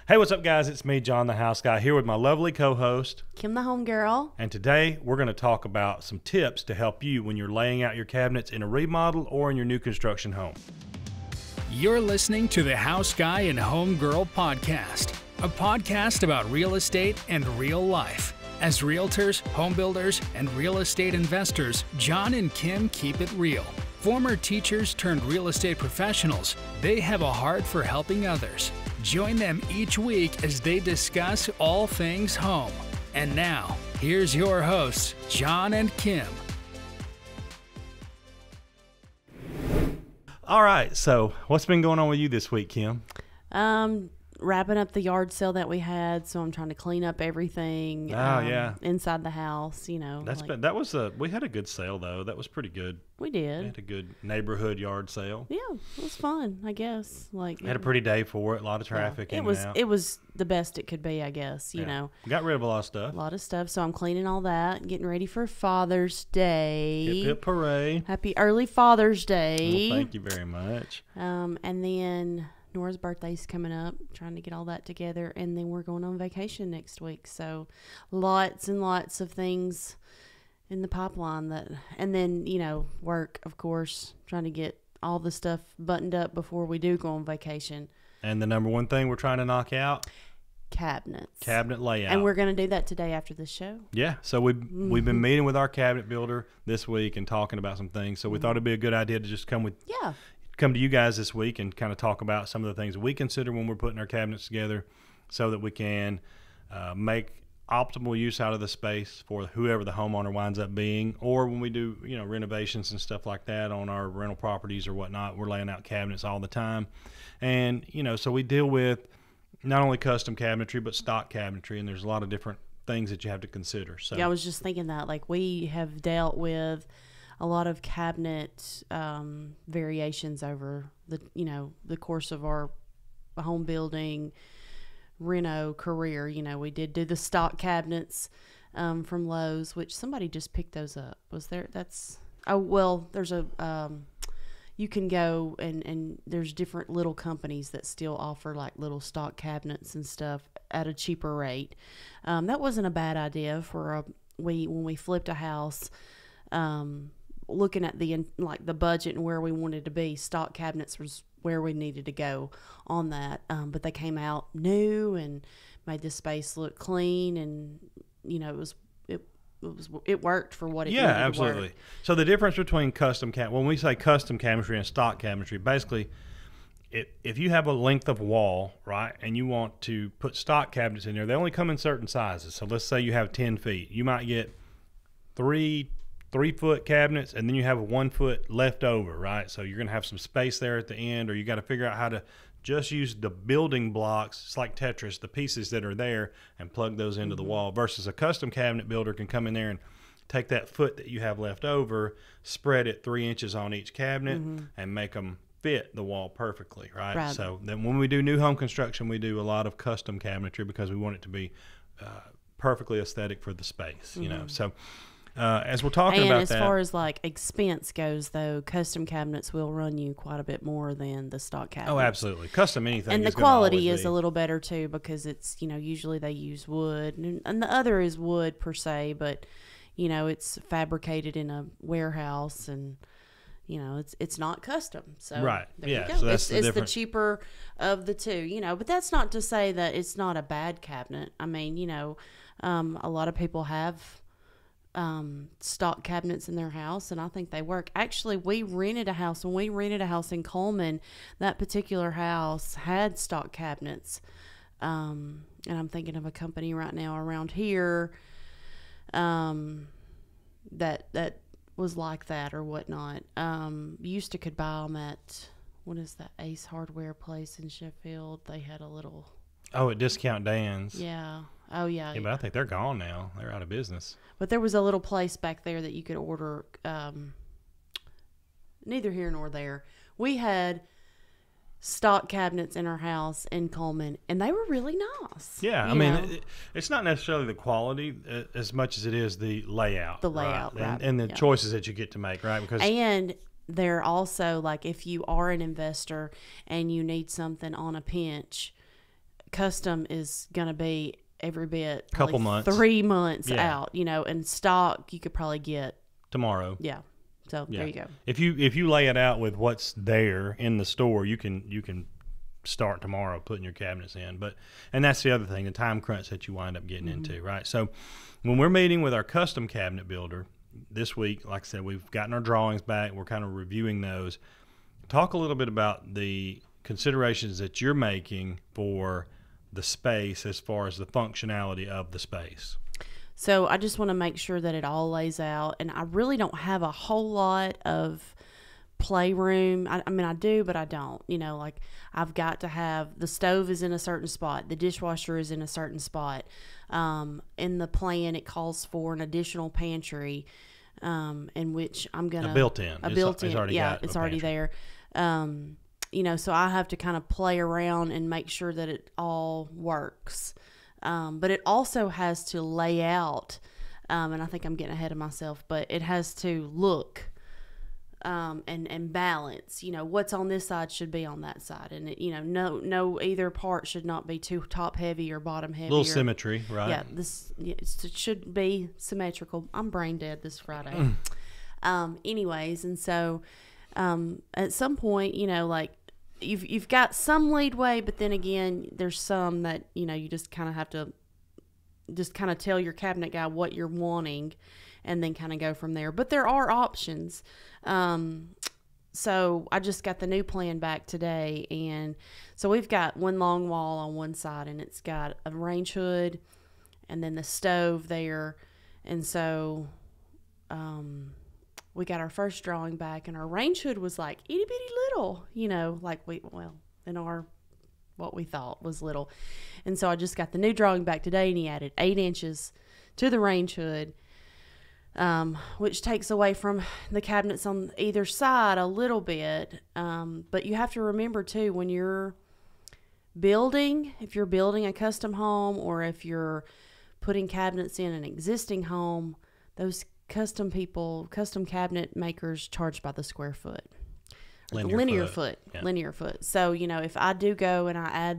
Hey, what's up, guys? It's me, John the House Guy, here with my lovely co-host, Kim the Home Girl. and today we're going to talk about some tips to help you when you're laying out your cabinets in a remodel or in your new construction home. You're listening to the House Guy and Home Girl podcast, a podcast about real estate and real life. As realtors, home builders, and real estate investors, John and Kim keep it real. Former teachers turned real estate professionals, they have a heart for helping others. Join them each week as they discuss all things home. And now, here's your hosts, John and Kim. All right, so what's been going on with you this week, Kim? Wrapping up the yard sale that we had, so I'm trying to clean up everything. Yeah. Inside the house, we We had a good sale though. That was pretty good. We We did. had a good neighborhood yard sale. Yeah, it was fun, I guess. Had a pretty day for it. A lot of traffic in and out. It was the best it could be, I guess. You know, We got rid of a lot of stuff. a lot of stuff. So I'm cleaning all that, getting ready for Father's Day. Hip hip hooray! Happy early Father's Day. Well, thank you very much. And then Nora's birthday's coming up, trying to get all that together, and then we're going on vacation next week. So lots and lots of things in the pipeline and then, work, of course, trying to get all the stuff buttoned up before we do go on vacation. And the number one thing we're trying to knock out, Cabinets. cabinet layout. And we're going to do that today after the show. Yeah, so we've been meeting with our cabinet builder this week and talking about some things. So we thought it'd be a good idea to just come to you guys this week and kind of talk about some of the things we consider when we're putting our cabinets together, so that we can make optimal use out of the space for whoever the homeowner winds up being, or when we do renovations and stuff like that on our rental properties or whatnot. We're laying out cabinets all the time, and so we deal with not only custom cabinetry but stock cabinetry, and there's a lot of different things that you have to consider. So yeah, I was just thinking that, we have dealt with a lot of cabinet variations over the course of our home building reno career. We did do the stock cabinets from Lowe's, which somebody just picked those up. There's a you can go and there's different little companies that still offer little stock cabinets and stuff at a cheaper rate. That wasn't a bad idea when we flipped a house. Looking at the budget and where we wanted to be, stock cabinets was where we needed to go on that. But they came out new and made the space look clean, and it worked for what it needed absolutely. to work. So the difference between when we say custom cabinetry and stock cabinetry, basically, if you have a length of wall, right, and you want to put stock cabinets in there, they only come in certain sizes. So let's say you have 10 feet, you might get 3-foot cabinets, and then you have 1 foot left over, right? So you're going to have some space there at the end, or you got to figure out how to just use the building blocks. It's like Tetris, the pieces that are there, and plug those into the wall, versus a custom cabinet builder can come in there and take that foot that you have left over, spread it 3 inches on each cabinet, and make them fit the wall perfectly, right? So then when we do new home construction, we do a lot of custom cabinetry because we want it to be perfectly aesthetic for the space, So as we're talking about that, as far as expense goes, though, custom cabinets will run you quite a bit more than the stock cabinets. oh, absolutely, custom anything, and the is gonna always quality is be a little better too, because it's usually they use wood, and the other is wood per se, but it's fabricated in a warehouse, and it's not custom. So right, there yeah. you go. So that's it's the difference. cheaper of the two, but that's not to say that it's not a bad cabinet. I mean, a lot of people have stock cabinets in their house, and I think they work. Actually, when we rented a house in Coleman, that particular house had stock cabinets, and I'm thinking of a company right now around here that was like that or whatnot. Used to could buy them at, what is that, Ace Hardware place in Sheffield. They had a little at Discount Dan's. Yeah. Oh, yeah. Yeah, but I think they're gone now. They're out of business. But there was a little place back there that you could order. Neither here nor there. We had stock cabinets in our house in Coleman, and they were really nice. Yeah, I mean, it's not necessarily the quality as much as it is the layout. The layout, right. And the choices that you get to make, right? And they're also, if you are an investor and you need something on a pinch, custom is going to be every bit couple months, 3 months out, and stock you could probably get tomorrow. Yeah. So there you go. If you lay it out with what's there in the store, you can start tomorrow putting your cabinets in. And that's the other thing, the time crunch that you wind up getting into, right? So when we're meeting with our custom cabinet builder this week, like I said, we've gotten our drawings back. We're kind of reviewing those. Talk a little bit about the considerations that you're making for the space as far as the functionality of the space. So I just want to make sure that it all lays out, and I really don't have a whole lot of playroom. I mean, I do, but I don't. Like I've got to have the stove is in a certain spot, the dishwasher is in a certain spot. In the plan, it calls for an additional pantry, in which I'm gonna a built-in. It's already there. So I have to kind of play around and make sure that it all works. But it also has to lay out, and I think I'm getting ahead of myself, but it has to look and balance. What's on this side should be on that side, and no either part should not be too top heavy or bottom heavy. A little symmetry, right? Yeah, it should be symmetrical. I'm brain dead this Friday. Anyways, and so at some point, like you've got some leadway, but then again, there's some that you just kind of have to just kind of tell your cabinet guy what you're wanting, and then kind of go from there. But there are options. So I just got the new plan back today, and so we've got one long wall on one side, and it's got a range hood, and then the stove there, and so we got our first drawing back, and our range hood was like itty bitty little, like what we thought was little. And so I just got the new drawing back today, and he added 8 inches to the range hood, which takes away from the cabinets on either side a little bit. But you have to remember too, when you're building, if you're building a custom home, or if you're putting cabinets in an existing home, those custom cabinet makers charge by the square foot. Linear foot. So, if I do go and I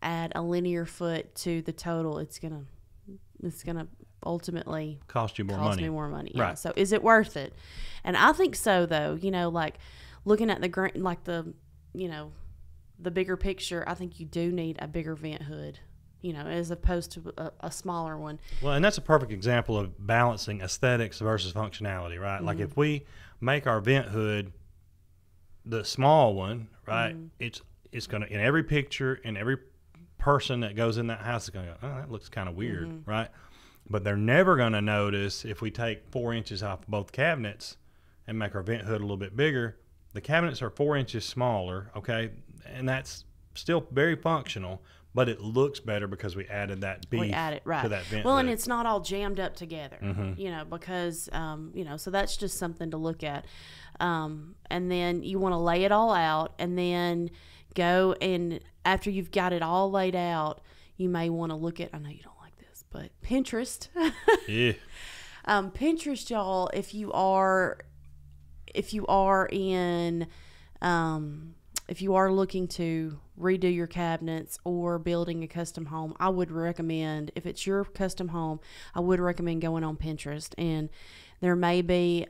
add a linear foot to the total, it's gonna ultimately cost me more money. Yeah. Right. So is it worth it? And I think so, though. Like looking at the bigger picture, I think you do need a bigger vent hood, as opposed to a smaller one. Well, and that's a perfect example of balancing aesthetics versus functionality, right? Mm-hmm. Like if we make our vent hood the small one, right, it's going to, in every picture, and every person that goes in that house is going to go, oh, that looks kind of weird, right? But they're never going to notice if we take 4 inches off both cabinets and make our vent hood a little bit bigger. The cabinets are 4 inches smaller, okay, and that's still very functional, but it looks better because we added that beef to that vent hood. And it's not all jammed up together, because, so that's just something to look at. And then you want to lay it all out, and then go, and after you've got it all laid out, you may want to look at, I know you don't like this, but Pinterest. Yeah. Pinterest, y'all, if you are looking to redo your cabinets or building a custom home, I would recommend, if it's your custom home, I would recommend going on Pinterest. And there may be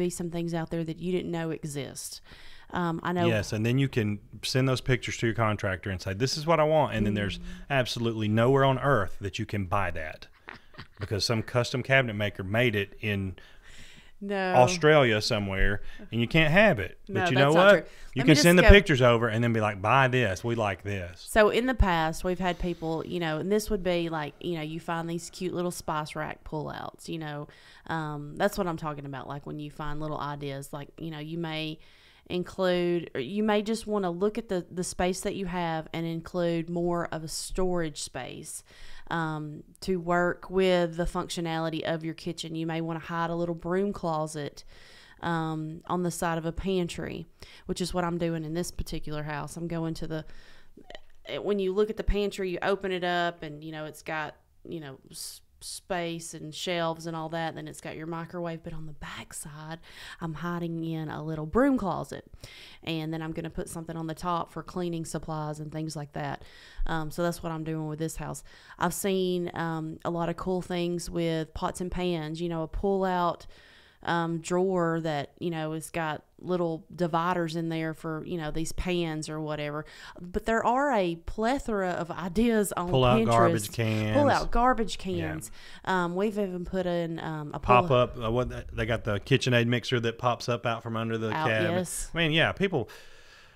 some things out there that you didn't know exist. I know. Yes, and then you can send those pictures to your contractor and say, this is what I want. And then there's absolutely nowhere on earth that you can buy that, because some custom cabinet maker made it in Australia somewhere, and you can't have it. But you know what? You can send the pictures over and then be like, buy this. We like this. So in the past, we've had people, and this would be like, you find these cute little spice rack pullouts, that's what I'm talking about. Like when you find little ideas, like, you may include, or you may just want to look at the space that you have and include more of a storage space to work with the functionality of your kitchen. You may want to hide a little broom closet on the side of a pantry, which is what I'm doing in this particular house. I'm going to when you look at the pantry, you open it up, and it's got space and shelves and all that. Then it's got your microwave, but on the back side, I'm hiding in a little broom closet, and then I'm going to put something on the top for cleaning supplies and things like that. So that's what I'm doing with this house. I've seen a lot of cool things with pots and pans, a pull out drawer that, has got little dividers in there for, these pans or whatever. But there are a plethora of ideas on pull out Pinterest. garbage cans. Yeah. We've even put in a pop up. They got the KitchenAid mixer that pops up out from under the cabinet. Yes. I mean, people.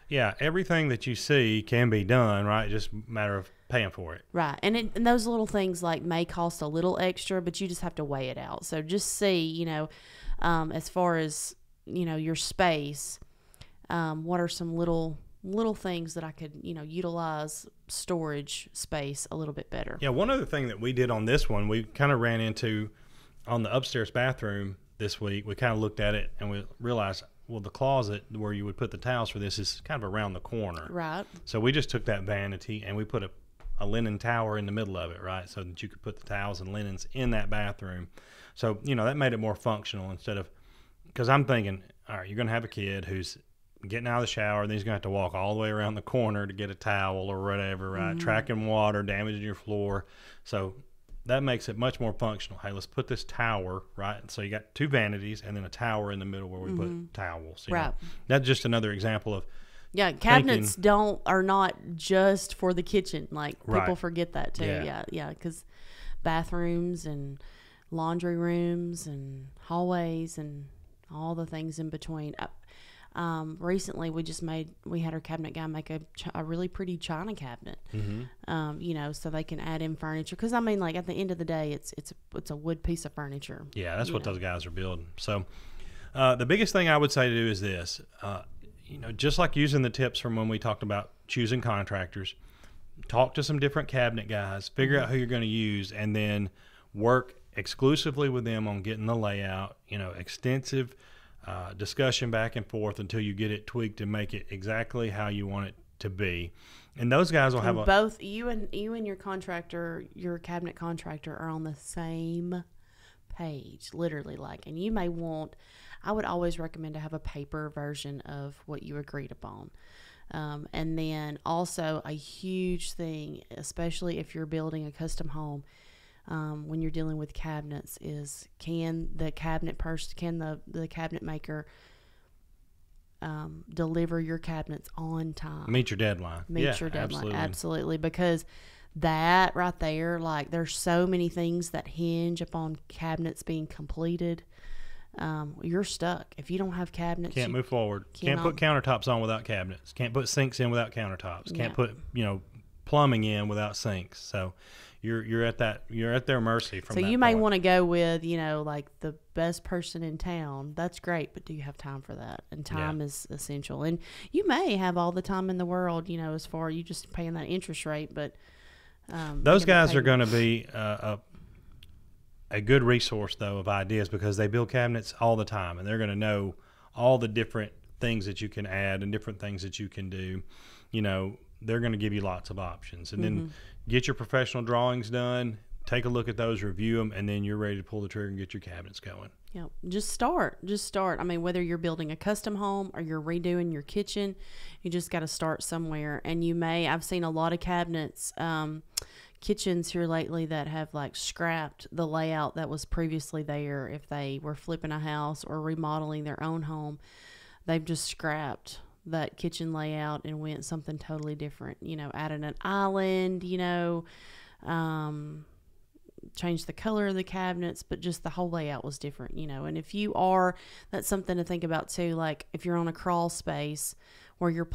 Yeah, everything that you see can be done, right? Just a matter of paying for it. Right. And those little things may cost a little extra, but you just have to weigh it out. So just see, as far as, your space, what are some little things that I could, utilize storage space a little bit better. Yeah, one other thing that we did on this one, we kind of ran into on the upstairs bathroom this week. We kind of looked at it and we realized, well, the closet where you would put the towels for this is kind of around the corner. Right. So we just took that vanity and we put a linen tower in the middle of it, right? So that you could put the towels and linens in that bathroom. So, that made it more functional instead of, because I'm thinking, all right, you're going to have a kid who's getting out of the shower, and then he's going to have to walk all the way around the corner to get a towel or whatever, right? Mm-hmm. Tracking water, damaging your floor. So that makes it much more functional. Hey, let's put this tower, right? So you got two vanities and then a tower in the middle where we put towels. Right. That's just another example of cabinets are not just for the kitchen. People forget that too. Yeah, because bathrooms and laundry rooms and hallways and all the things in between. Recently we had our cabinet guy make a really pretty china cabinet, so they can add in furniture. Because at the end of the day, it's a wood piece of furniture. Yeah, that's what those guys are building. So the biggest thing I would say to do is this, just like using the tips from when we talked about choosing contractors, talk to some different cabinet guys, figure out who you're going to use, and then work exclusively with them on getting the layout, extensive discussion back and forth until you get it tweaked and make it exactly how you want it to be. And those guys will have both you and your cabinet contractor are on the same page, literally. And you may want, I would always recommend to have a paper version of what you agreed upon. And then also a huge thing, especially if you're building a custom home, when you're dealing with cabinets, is can the cabinet maker deliver your cabinets on time? Meet your deadline. Meet your deadline. Absolutely. Because that right there, there's so many things that hinge upon cabinets being completed. You're stuck. If you don't have cabinets, can't move forward. Can't put countertops on without cabinets. Can't put sinks in without countertops. Can't put, plumbing in without sinks. So you're at their mercy from that So you may want to go with, the best person in town. That's great, but do you have time for that? And time is essential. And you may have all the time in the world, as far you just paying that interest rate, but those guys are going to be a good resource though of ideas, because they build cabinets all the time and they're going to know all the different things that you can add and different things that you can do. They're going to give you lots of options, and then get your professional drawings done, take a look at those, review them, and then you're ready to pull the trigger and get your cabinets going. Yeah, just start. Whether you're building a custom home or you're redoing your kitchen, you just got to start somewhere. And I've seen a lot of cabinets, kitchens here lately that have scrapped the layout that was previously there. If they were flipping a house or remodeling their own home, they've just scrapped that kitchen layout and went something totally different, added an island, changed the color of the cabinets, but just the whole layout was different, and that's something to think about too. If you're on a crawl space where you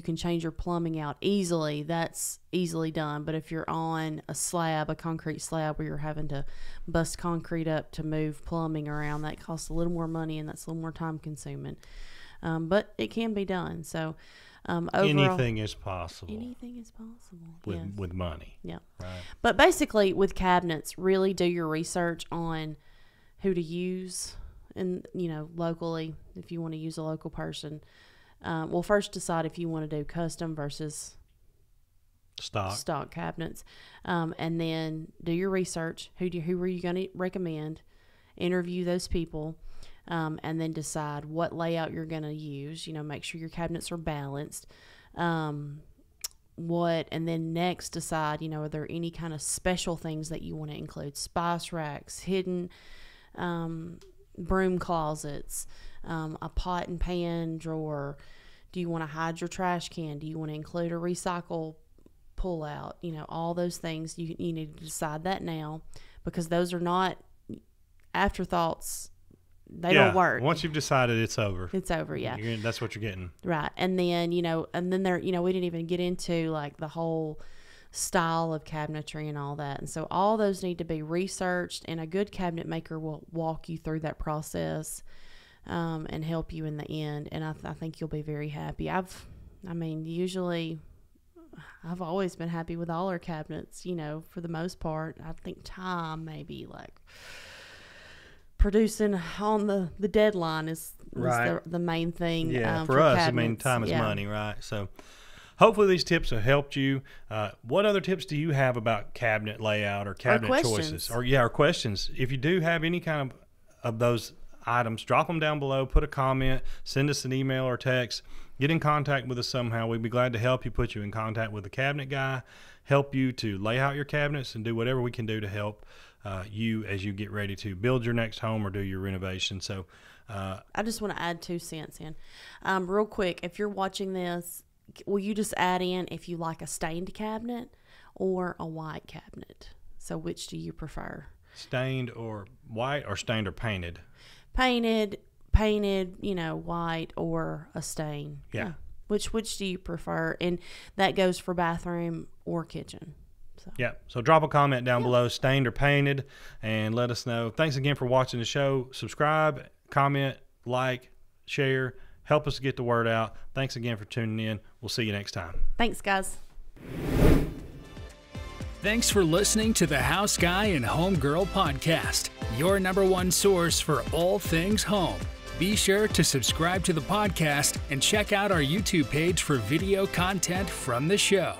can change your plumbing out easily, that's easily done. But if you're on a concrete slab where you're having to bust concrete up to move plumbing around, that costs a little more money and that's a little more time consuming. But it can be done. So overall, anything is possible. Anything is possible. With money. Yeah. Right. But basically with cabinets, really do your research on who to use and, locally, if you want to use a local person. First decide if you want to do custom versus stock cabinets, and then do your research. Who are you going to recommend? Interview those people, and then decide what layout you're going to use. Make sure your cabinets are balanced. And then next decide, are there any kind of special things that you want to include? Spice racks, hidden broom closets, a pot and pan drawer. Do you want to hide your trash can? Do you want to include a recycle pull out? All those things, you need to decide that now, because those are not afterthoughts. They don't work. Once you've decided, it's over. It's over, yeah. That's what you're getting. Right. And then, there, we didn't even get into like the whole style of cabinetry and all that. And so all those need to be researched, and a good cabinet maker will walk you through that process and help you in the end. And I think you'll be very happy. Usually I've always been happy with all our cabinets, for the most part. I think time maybe like producing on the deadline is right. the main thing. For us, cabinets. Time is money, right? So hopefully these tips have helped you. What other tips do you have about cabinet layout or cabinet choices? Or questions. If you do have any kind of those items, drop them down below, put a comment, send us an email or text, get in contact with us somehow. We'd be glad to help you, put you in contact with the cabinet guy, help you to lay out your cabinets, and do whatever we can do to help you as you get ready to build your next home or do your renovation. So I just want to add 2 cents in real quick. If you're watching this, will you just add in if you like a stained cabinet or a white cabinet? So which do you prefer? Stained or white, or stained or painted? Painted, white or a stain. Yeah. Which do you prefer? And that goes for bathroom or kitchen. So drop a comment down below, stained or painted, and let us know. Thanks again for watching the show. Subscribe, comment, like, share. Help us get the word out. Thanks again for tuning in. We'll see you next time. Thanks, guys. Thanks for listening to the House Guy and Home Girl podcast, your #1 source for all things home. Be sure to subscribe to the podcast and check out our YouTube page for video content from the show.